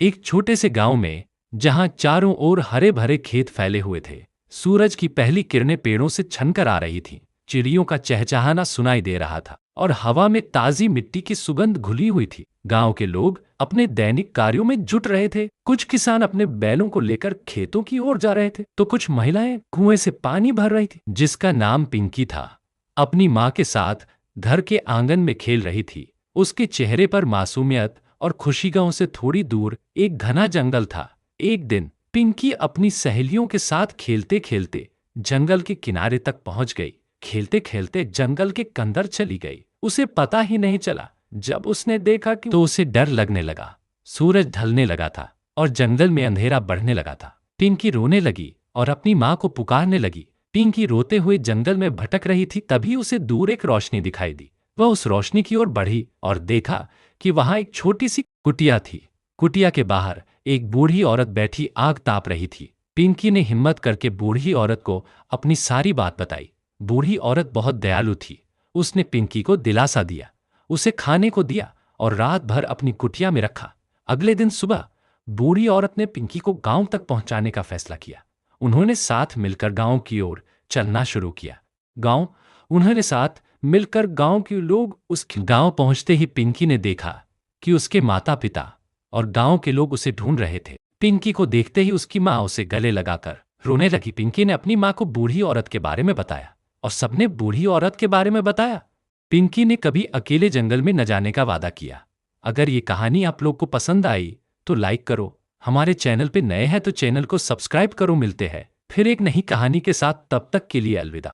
एक छोटे से गांव में, जहां चारों ओर हरे भरे खेत फैले हुए थे, सूरज की पहली किरणें पेड़ों से छनकर आ रही थीं। चिड़ियों का चहचहाना सुनाई दे रहा था और हवा में ताजी मिट्टी की सुगंध घुली हुई थी। गांव के लोग अपने दैनिक कार्यों में जुट रहे थे। कुछ किसान अपने बैलों को लेकर खेतों की ओर जा रहे थे, तो कुछ महिलाएं कुएं से पानी भर रही थी। जिसका नाम पिंकी था, अपनी माँ के साथ घर के आंगन में खेल रही थी। उसके चेहरे पर मासूमियत और खुशी। गांव से थोड़ी दूर एक घना जंगल था। एक दिन पिंकी अपनी सहेलियों के साथ खेलते खेलते जंगल के किनारे तक पहुंच गई। खेलते खेलते जंगल के अंदर चली गई। उसे पता ही नहीं चला। जब उसने देखा कि तो उसे डर लगने लगा। सूरज ढलने लगा था और जंगल में अंधेरा बढ़ने लगा था। पिंकी रोने लगी और अपनी माँ को पुकारने लगी। पिंकी रोते हुए जंगल में भटक रही थी, तभी उसे दूर एक रोशनी दिखाई दी। वह उस रोशनी की ओर बढ़ी और देखा कि वहां एक छोटी सी कुटिया थी। कुटिया के बाहर एक बूढ़ी औरत बैठी आग ताप रही थी। पिंकी ने हिम्मत करके बूढ़ी औरत को अपनी सारी बात बताई। बूढ़ी औरत बहुत दयालु थी। उसने पिंकी को दिलासा दिया, उसे खाने को दिया और रात भर अपनी कुटिया में रखा। अगले दिन सुबह बूढ़ी औरत ने पिंकी को गांव तक पहुंचाने का फैसला किया। उन्होंने साथ मिलकर गांव की ओर चलना शुरू किया। गांव उन्होंने साथ मिलकर गांव के लोग उस गांव पहुंचते ही पिंकी ने देखा कि उसके माता पिता और गांव के लोग उसे ढूंढ रहे थे। पिंकी को देखते ही उसकी माँ उसे गले लगाकर रोने लगी। पिंकी ने अपनी माँ को बूढ़ी औरत के बारे में बताया और सबने बूढ़ी औरत के बारे में बताया। पिंकी ने कभी अकेले जंगल में न जाने का वादा किया। अगर ये कहानी आप लोग को पसंद आई तो लाइक करो। हमारे चैनल पे नए हैं तो चैनल को सब्सक्राइब करो। मिलते हैं फिर एक नई कहानी के साथ, तब तक के लिए अलविदा।